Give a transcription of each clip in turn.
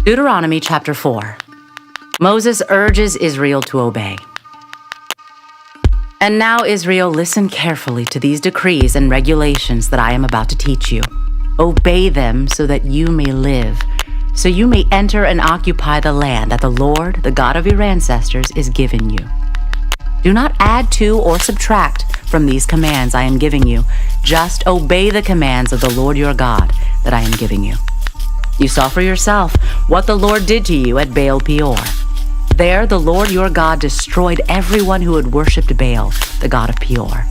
Deuteronomy chapter 4. Moses urges Israel to obey. And now, Israel, listen carefully to these decrees and regulations that I am about to teach you. Obey them so that you may live, so you may enter and occupy the land that the Lord, the God of your ancestors, is giving you. Do not add to or subtract from these commands I am giving you. Just obey the commands of the Lord your God that I am giving you. You saw for yourself what the Lord did to you at Baal Peor. There the Lord your God destroyed everyone who had worshipped Baal, the god of Peor.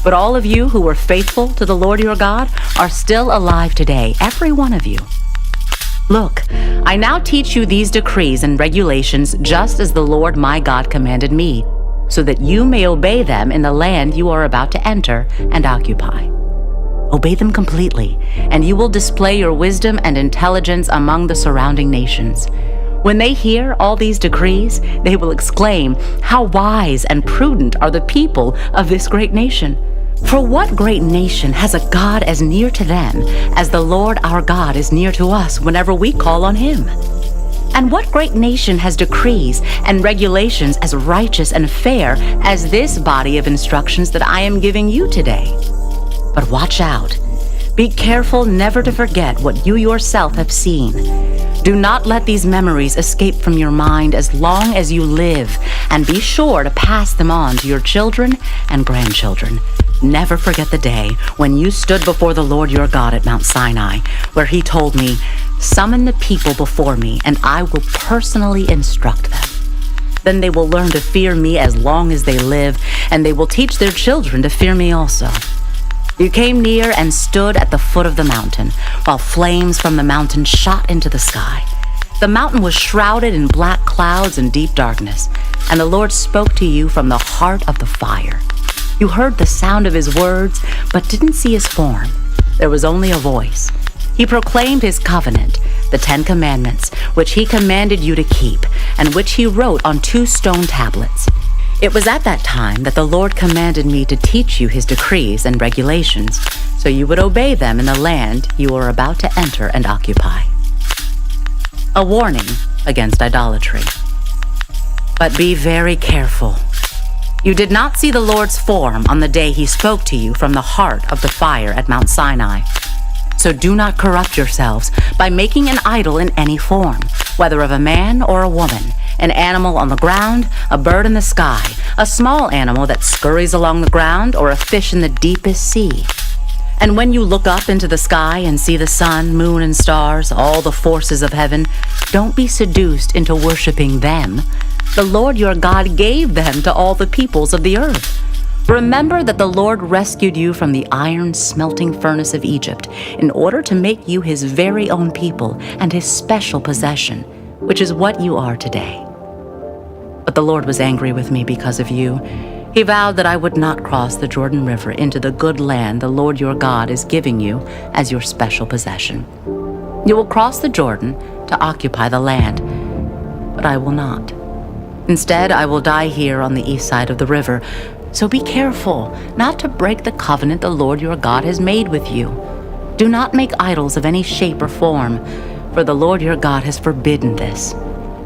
But all of you who were faithful to the Lord your God are still alive today, every one of you. Look, I now teach you these decrees and regulations just as the Lord my God commanded me, so that you may obey them in the land you are about to enter and occupy. Obey them completely, and you will display your wisdom and intelligence among the surrounding nations. When they hear all these decrees, they will exclaim, "How wise and prudent are the people of this great nation!" For what great nation has a God as near to them as the Lord our God is near to us whenever we call on him? And what great nation has decrees and regulations as righteous and fair as this body of instructions that I am giving you today? But watch out. Be careful never to forget what you yourself have seen. Do not let these memories escape from your mind as long as you live, and be sure to pass them on to your children and grandchildren. Never forget the day when you stood before the Lord your God at Mount Sinai, where he told me, "Summon the people before me, and I will personally instruct them. Then they will learn to fear me as long as they live, and they will teach their children to fear me also." You came near and stood at the foot of the mountain, while flames from the mountain shot into the sky. The mountain was shrouded in black clouds and deep darkness, and the Lord spoke to you from the heart of the fire. You heard the sound of his words, but didn't see his form. There was only a voice. He proclaimed his covenant, the 10 Commandments, which he commanded you to keep, and which he wrote on 2 stone tablets. It was at that time that the Lord commanded me to teach you his decrees and regulations, so you would obey them in the land you are about to enter and occupy. A warning against idolatry. But be very careful. You did not see the Lord's form on the day he spoke to you from the heart of the fire at Mount Sinai. So do not corrupt yourselves by making an idol in any form, whether of a man or a woman, an animal on the ground, a bird in the sky, a small animal that scurries along the ground, or a fish in the deepest sea. And when you look up into the sky and see the sun, moon, and stars, all the forces of heaven, don't be seduced into worshiping them. The Lord your God gave them to all the peoples of the earth. Remember that the Lord rescued you from the iron smelting furnace of Egypt in order to make you his very own people and his special possession, which is what you are today. But the Lord was angry with me because of you. He vowed that I would not cross the Jordan River into the good land the Lord your God is giving you as your special possession. You will cross the Jordan to occupy the land, but I will not. Instead, I will die here on the east side of the river. So be careful not to break the covenant the Lord your God has made with you. Do not make idols of any shape or form, for the Lord your God has forbidden this.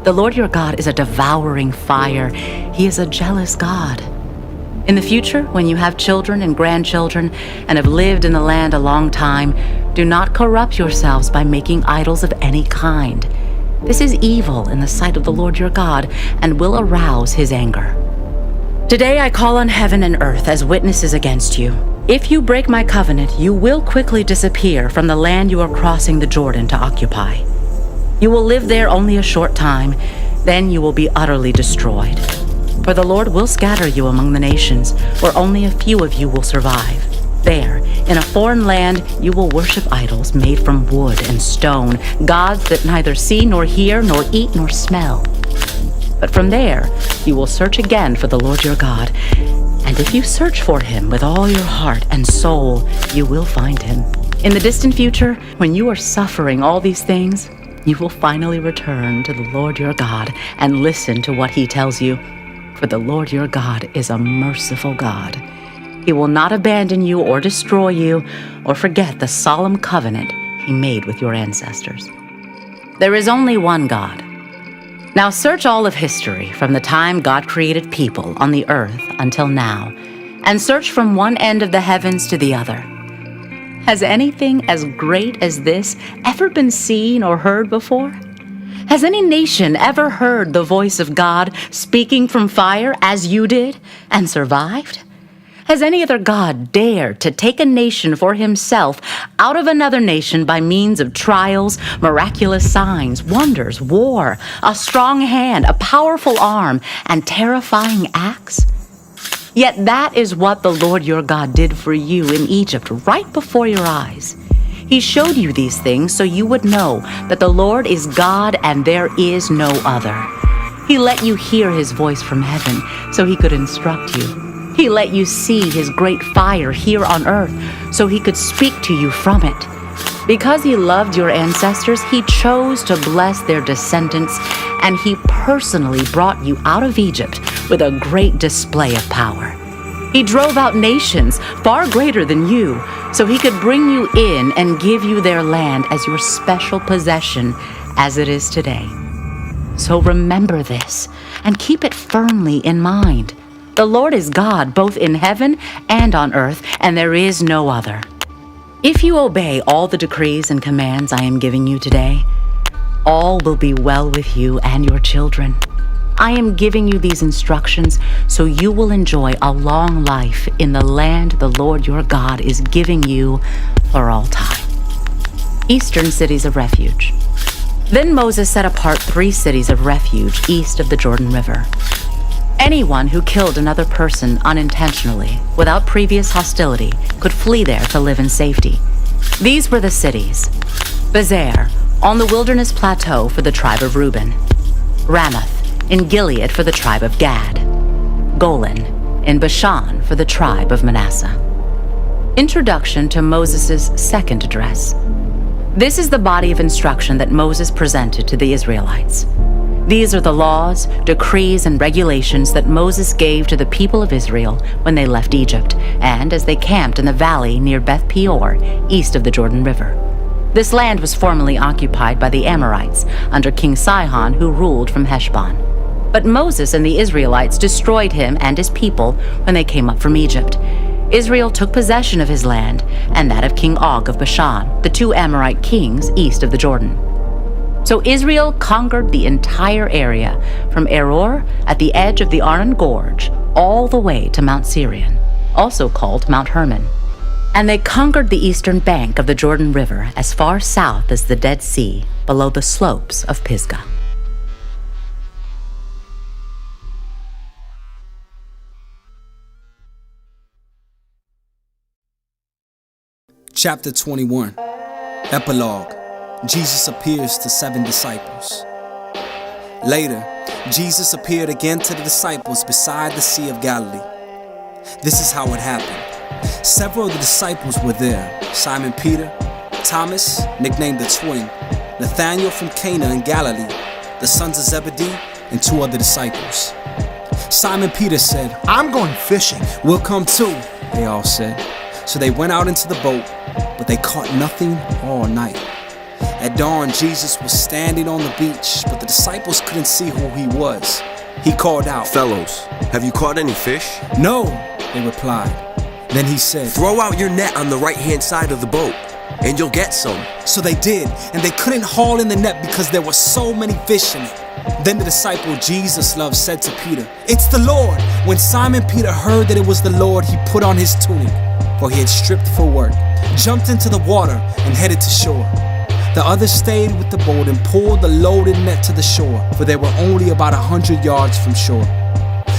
The Lord your God is a devouring fire. He is a jealous God. In the future, when you have children and grandchildren and have lived in the land a long time, do not corrupt yourselves by making idols of any kind. This is evil in the sight of the Lord your God and will arouse his anger. Today I call on heaven and earth as witnesses against you. If you break my covenant, you will quickly disappear from the land you are crossing the Jordan to occupy. You will live there only a short time, then you will be utterly destroyed. For the Lord will scatter you among the nations, where only a few of you will survive. There, in a foreign land, you will worship idols made from wood and stone, gods that neither see nor hear nor eat nor smell. But from there, you will search again for the Lord your God, and if you search for him with all your heart and soul, you will find him. In the distant future, when you are suffering all these things, you will finally return to the Lord your God and listen to what he tells you. For the Lord your God is a merciful God. He will not abandon you or destroy you or forget the solemn covenant he made with your ancestors. There is only one God. Now search all of history from the time God created people on the earth until now, and search from one end of the heavens to the other. Has anything as great as this ever been seen or heard before? Has any nation ever heard the voice of God speaking from fire as you did and survived? Has any other God dared to take a nation for himself out of another nation by means of trials, miraculous signs, wonders, war, a strong hand, a powerful arm, and terrifying acts? Yet that is what the Lord your God did for you in Egypt right before your eyes. He showed you these things so you would know that the Lord is God and there is no other. He let you hear his voice from heaven so he could instruct you. He let you see his great fire here on earth so he could speak to you from it. Because he loved your ancestors, he chose to bless their descendants, and he personally brought you out of Egypt with a great display of power. He drove out nations far greater than you so he could bring you in and give you their land as your special possession as it is today. So remember this and keep it firmly in mind. The Lord is God both in heaven and on earth, and there is no other. If you obey all the decrees and commands I am giving you today, all will be well with you and your children. I am giving you these instructions so you will enjoy a long life in the land the Lord your God is giving you for all time. Eastern cities of refuge. Then Moses set apart 3 cities of refuge east of the Jordan River. Anyone who killed another person unintentionally, without previous hostility, could flee there to live in safety. These were the cities: Bezer, on the wilderness plateau for the tribe of Reuben; Ramoth, in Gilead for the tribe of Gad; Golan, in Bashan for the tribe of Manasseh. Introduction to Moses' second address. This is the body of instruction that Moses presented to the Israelites. These are the laws, decrees, and regulations that Moses gave to the people of Israel when they left Egypt and as they camped in the valley near Beth Peor, east of the Jordan River. This land was formerly occupied by the Amorites under King Sihon, who ruled from Heshbon. But Moses and the Israelites destroyed him and his people when they came up from Egypt. Israel took possession of his land and that of King Og of Bashan, the 2 Amorite kings east of the Jordan. So Israel conquered the entire area from Aroer at the edge of the Arnon Gorge all the way to Mount Sirion, also called Mount Hermon. And they conquered the eastern bank of the Jordan River as far south as the Dead Sea, below the slopes of Pisgah. Chapter 21. Epilogue. Jesus appears to 7 disciples. Later, Jesus appeared again to the disciples beside the Sea of Galilee. This is how it happened. Several of the disciples were there: Simon Peter, Thomas, nicknamed the Twin, Nathanael from Cana in Galilee, the sons of Zebedee, and 2 other disciples. Simon Peter said, "I'm going fishing." "We'll come too," they all said. So they went out into the boat, but they caught nothing all night. At dawn, Jesus was standing on the beach, but the disciples couldn't see who he was. He called out, "Fellows, have you caught any fish?" "No," they replied. Then he said, "Throw out your net on the right-hand side of the boat, and you'll get some." So they did, and they couldn't haul in the net because there were so many fish in it. Then the disciple Jesus loved said to Peter, "It's the Lord." When Simon Peter heard that it was the Lord, he put on his tunic, for he had stripped for work, jumped into the water, and headed to shore. The others stayed with the boat and pulled the loaded net to the shore, for they were only about 100 yards from shore.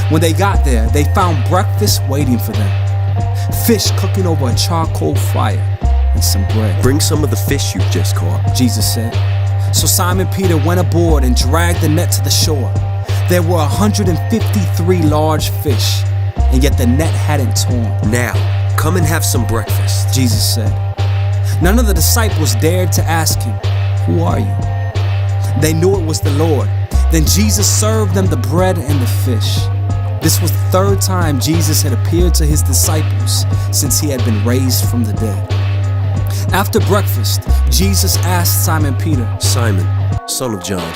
When they got there, they found breakfast waiting for them: fish cooking over a charcoal fire and some bread. "Bring some of the fish you just caught," Jesus said. So Simon Peter went aboard and dragged the net to the shore. There were 153 large fish, and yet the net hadn't torn. "Now, come and have some breakfast," Jesus said. None of the disciples dared to ask him, "Who are you?" They knew it was the Lord. Then Jesus served them the bread and the fish. This was the 3rd time Jesus had appeared to his disciples since he had been raised from the dead. After breakfast, Jesus asked Simon Peter, "Simon, son of John,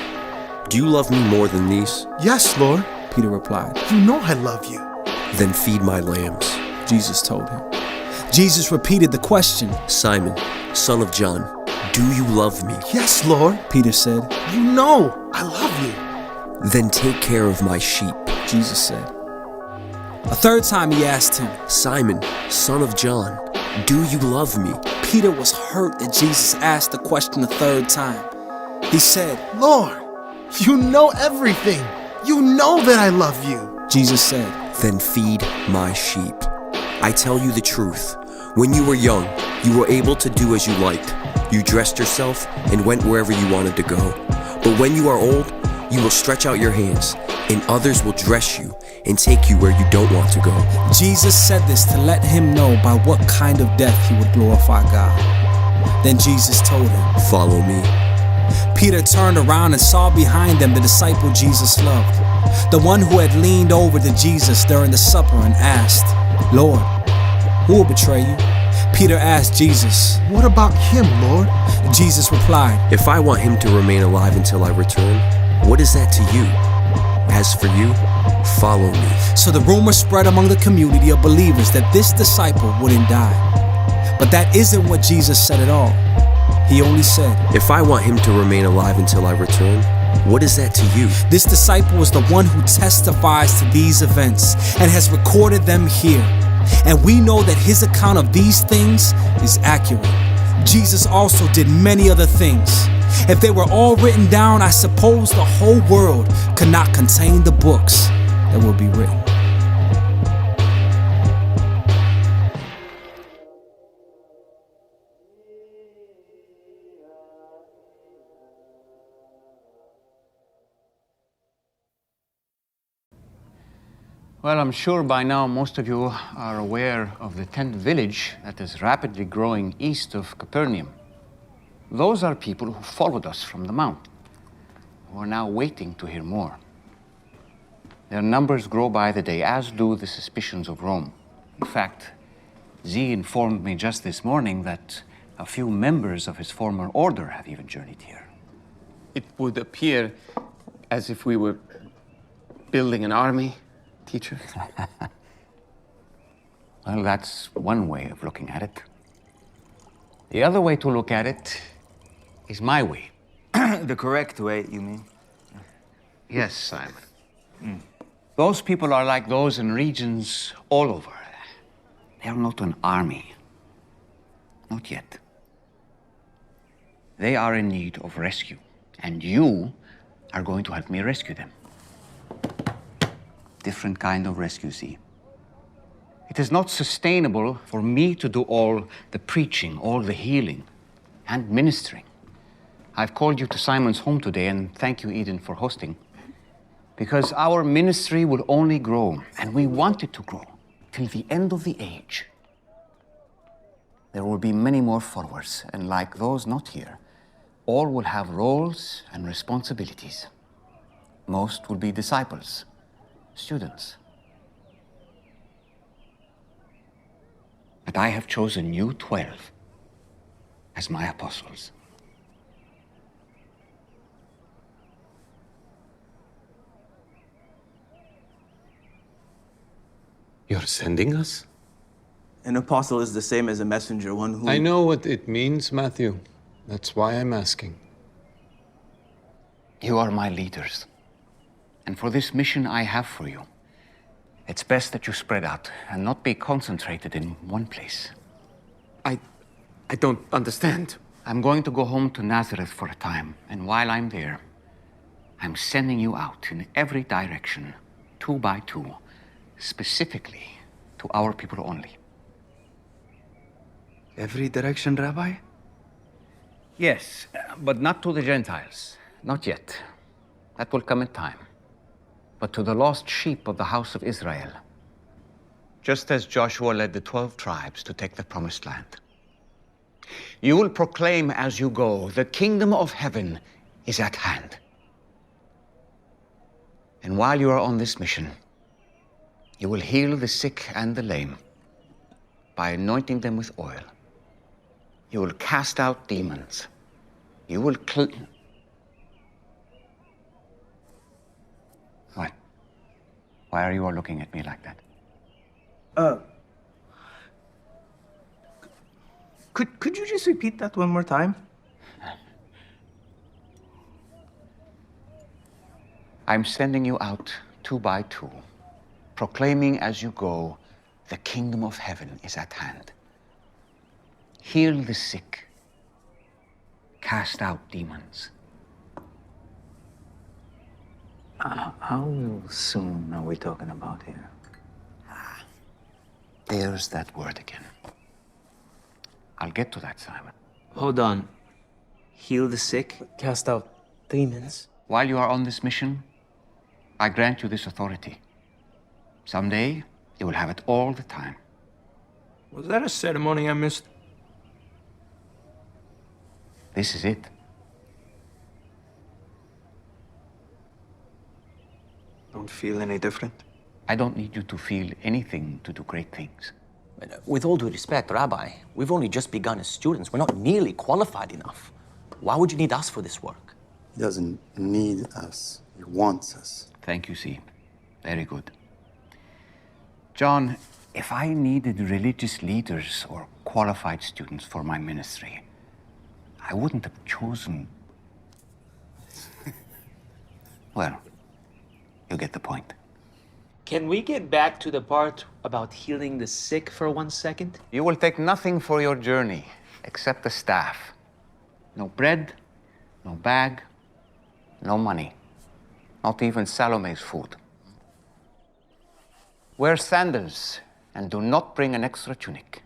do you love me more than these? Yes, Lord. Peter replied. You know I love you. Then feed my lambs. Jesus told him. Jesus repeated the question. Simon, son of John, do you love me? Yes, Lord. Peter said. You know I love you. Then take care of my sheep. Jesus said. A third time he asked him. Simon, son of John, do you love me? Peter was hurt that Jesus asked the question a third time. He said, Lord, you know everything. You know that I love you. Jesus said, Then feed my sheep. I tell you the truth. When you were young, you were able to do as you liked. You dressed yourself and went wherever you wanted to go. But when you are old, you will stretch out your hands, and others will dress you and take you where you don't want to go. Jesus said this to let him know by what kind of death he would glorify God. Then Jesus told him, Follow me. Peter turned around and saw behind them the disciple Jesus loved, the one who had leaned over to Jesus during the supper and asked, Lord, who will betray you? Peter asked Jesus, What about him, Lord? Jesus replied, If I want him to remain alive until I return, what is that to you? As for you, follow me. So the rumor spread among the community of believers that this disciple wouldn't die. But that isn't what Jesus said at all. He only said, If I want him to remain alive until I return, what is that to you? This disciple is the one who testifies to these events and has recorded them here. And we know that his account of these things is accurate. Jesus also did many other things. If they were all written down, I suppose the whole world could not contain the books that will be written. Well, I'm sure by now most of you are aware of the tent village that is rapidly growing east of Capernaum. Those are people who followed us from the mount, who are now waiting to hear more. Their numbers grow by the day, as do the suspicions of Rome. In fact, Z informed me just this morning that a few members of his former order have even journeyed here. It would appear as if we were building an army, teacher. Well, that's one way of looking at it. The other way to look at it is my way. The correct way, you mean? Yes, Simon. Those people are like those in regions all over. They are not an army. Not yet. They are in need of rescue, and you are going to help me rescue them. Different kind of rescue, see. It is not sustainable for me to do all the preaching, all the healing, and ministering. I've called you to Simon's home today, and thank you, Eden, for hosting, because our ministry will only grow, and we want it to grow, till the end of the age. There will be many more followers, and like those not here, all will have roles and responsibilities. Most will be disciples, students. But I have chosen you 12 as my apostles. You're sending us? An apostle is the same as a messenger, one who... I know what it means, Matthew. That's why I'm asking. You are my leaders. And for this mission I have for you, it's best that you spread out and not be concentrated in one place. I don't understand. I'm going to go home to Nazareth for a time, and while I'm there, I'm sending you out in every direction, 2 by 2, specifically to our people only. Every direction, Rabbi? Yes, but not to the Gentiles. Not yet. That will come in time. But to the lost sheep of the house of Israel, just as Joshua led the 12 tribes to take the promised land. You will proclaim as you go, the kingdom of heaven is at hand. And while you are on this mission, you will heal the sick and the lame by anointing them with oil. You will cast out demons. You will Why are you all looking at me like that? Could you just repeat that one more time? I'm sending you out 2 by 2, proclaiming as you go, the kingdom of heaven is at hand. Heal the sick. Cast out demons. How soon are we talking about here? There's that word again. I'll get to that, Simon. Hold on. Heal the sick, cast out demons. While you are on this mission, I grant you this authority. Someday, you will have it all the time. Was that a ceremony I missed? This is it. Don't feel any different? I don't need you to feel anything to do great things. With all due respect, Rabbi, we've only just begun as students. We're not nearly qualified enough. Why would you need us for this work? He doesn't need us. He wants us. Thank you, Steve. Very good. John, if I needed religious leaders or qualified students for my ministry, I wouldn't have chosen... Well, you get the point. Can we get back to the part about healing the sick for 1 second? You will take nothing for your journey except the staff. No bread, no bag, no money. Not even Salome's food. Wear sandals and do not bring an extra tunic.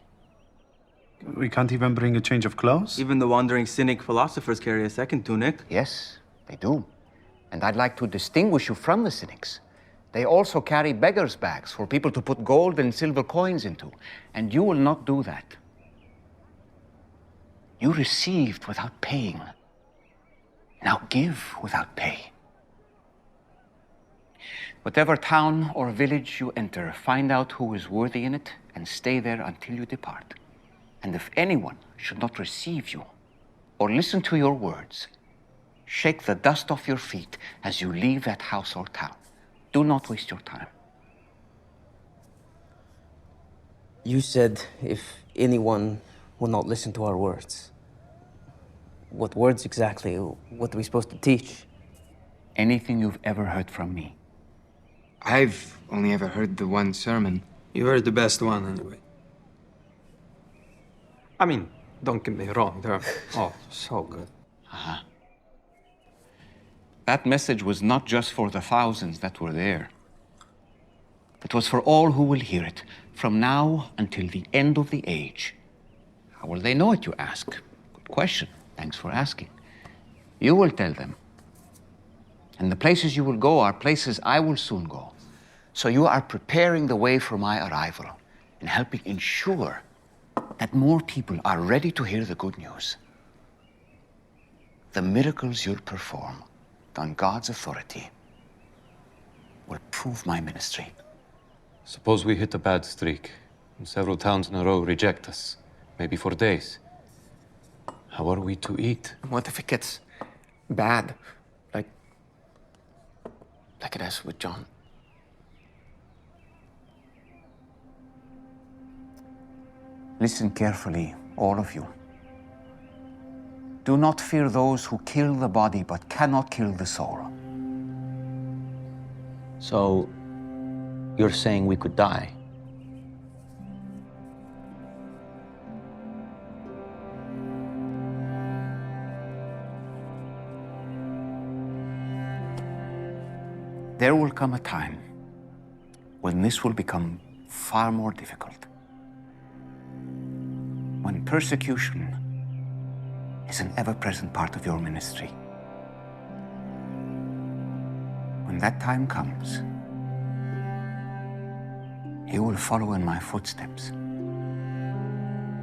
We can't even bring a change of clothes? Even the wandering cynic philosophers carry a second tunic. Yes, they do. And I'd like to distinguish you from the cynics. They also carry beggars' bags for people to put gold and silver coins into. And you will not do that. You received without paying. Now give without pay. Whatever town or village you enter, find out who is worthy in it and stay there until you depart. And if anyone should not receive you or listen to your words, shake the dust off your feet as you leave that house or town. Do not waste your time. You said if anyone will not listen to our words. What words exactly? What are we supposed to teach? Anything you've ever heard from me. I've only ever heard the one sermon. You heard the best one, anyway. I mean, don't get me wrong, they're all so good. That message was not just for the thousands that were there. It was for all who will hear it, from now until the end of the age. How will they know it, you ask? Good question. Thanks for asking. You will tell them. And the places you will go are places I will soon go. So you are preparing the way for my arrival and helping ensure that more people are ready to hear the good news. The miracles you'll perform on God's authority will prove my ministry. Suppose we hit a bad streak and several towns in a row reject us, maybe for days. How are we to eat? What if it gets bad? Like it has with John? Listen carefully, all of you. Do not fear those who kill the body but cannot kill the soul. So, you're saying we could die? There will come a time when this will become far more difficult. When persecution is an ever-present part of your ministry. When that time comes, you will follow in my footsteps,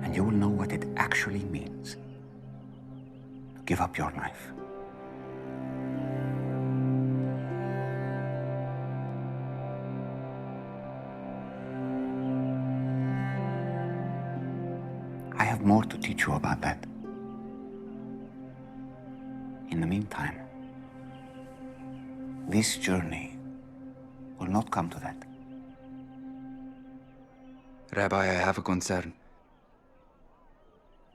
and you will know what it actually means to give up your life. I have more to teach you about that. In the meantime, this journey will not come to that. Rabbi, I have a concern.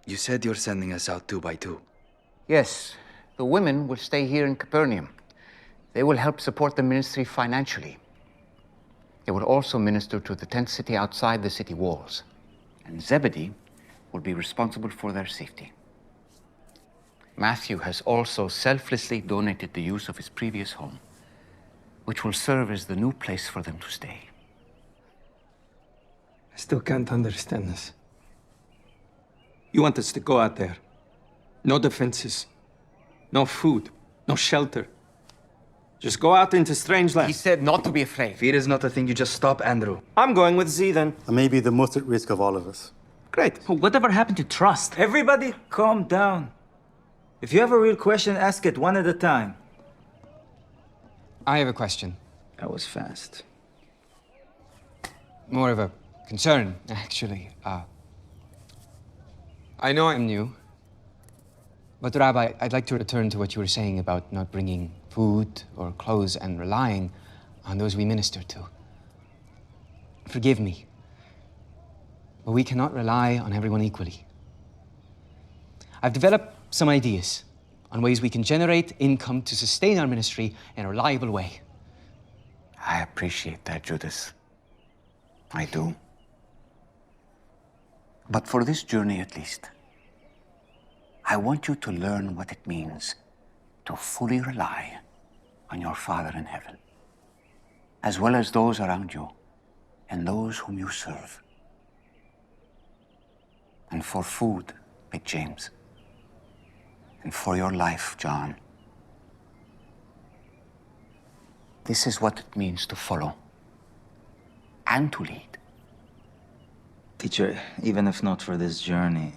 You said you're sending us out 2 by 2. Yes, the women will stay here in Capernaum. They will help support the ministry financially. They will also minister to the tent city outside the city walls. And Zebedee will be responsible for their safety. Matthew has also selflessly donated the use of his previous home, which will serve as the new place for them to stay. I still can't understand this. You want us to go out there. No defenses. No food. No shelter. Just go out into strange land. He said not to be afraid. Fear is not a thing you just stop, Andrew. I'm going with Z then. I may be the most at risk of all of us. Great. Whatever happened to trust? Everybody calm down. If you have a real question, ask it one at a time. I have a question. That was fast. More of a concern, actually. I know I'm new, but Rabbi, I'd like to return to what you were saying about not bringing food or clothes and relying on those we minister to. Forgive me, but we cannot rely on everyone equally. I've developed some ideas on ways we can generate income to sustain our ministry in a reliable way. I appreciate that, Judas. I do. But for this journey at least, I want you to learn what it means to fully rely on your Father in heaven, as well as those around you and those whom you serve. And for food, Big James, and for your life, John, this is what it means to follow and to lead. Teacher, even if not for this journey,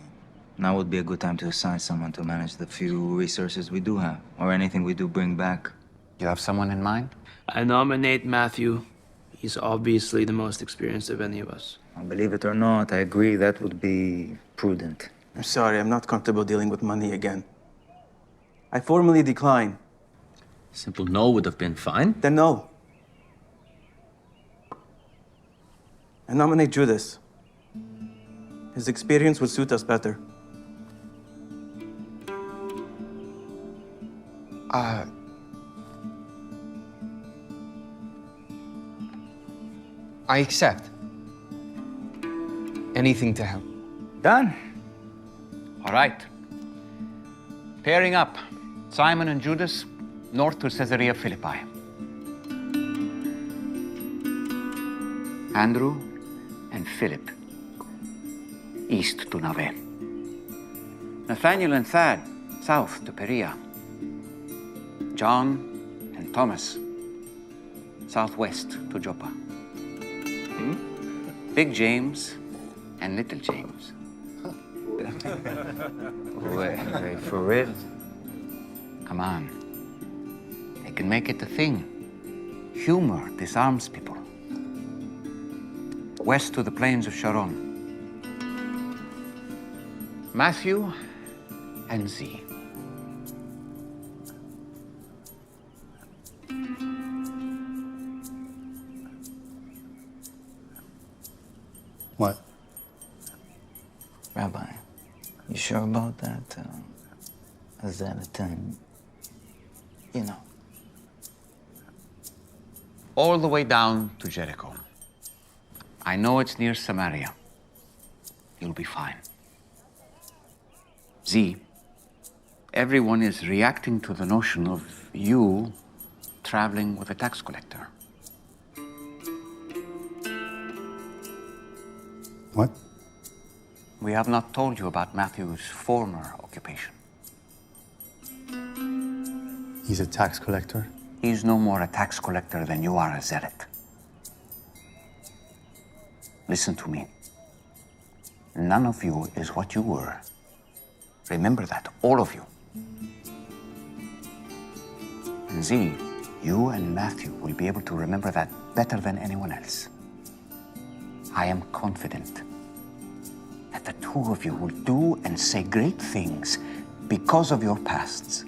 now would be a good time to assign someone to manage the few resources we do have, or anything we do bring back. You have someone in mind? I nominate Matthew. He's obviously the most experienced of any of us. Believe it or not, I agree that would be prudent. I'm sorry, I'm not comfortable dealing with money again. I formally decline. Simple no would have been fine. Then no. I nominate Judas. His experience would suit us better. I accept. Anything to help. Done. All right. Pairing up. Simon and Judas, north to Caesarea Philippi. Andrew and Philip, east to Nauvoo. Nathaniel and Thad, south to Perea. John and Thomas, southwest to Joppa. Big James and Little James. Wait, for real? Come on. They can make it a thing. Humor disarms people. West to the plains of Sharon. Matthew and Z. What? Rabbi, you sure about that? Is that a thing? You know. All the way down to Jericho. I know it's near Samaria. You'll be fine. Z, everyone is reacting to the notion of you traveling with a tax collector. What? We have not told you about Matthew's former occupation. He's a tax collector? He's no more a tax collector than you are a zealot. Listen to me. None of you is what you were. Remember that, all of you. And Z, you and Matthew will be able to remember that better than anyone else. I am confident that the two of you will do and say great things because of your pasts.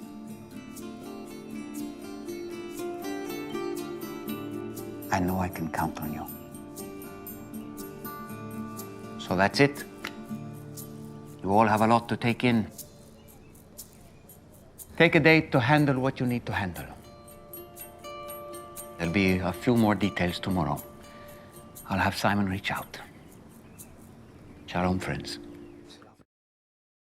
I know I can count on you. So that's it. You all have a lot to take in. Take a day to handle what you need to handle. There'll be a few more details tomorrow. I'll have Simon reach out. Shalom, friends.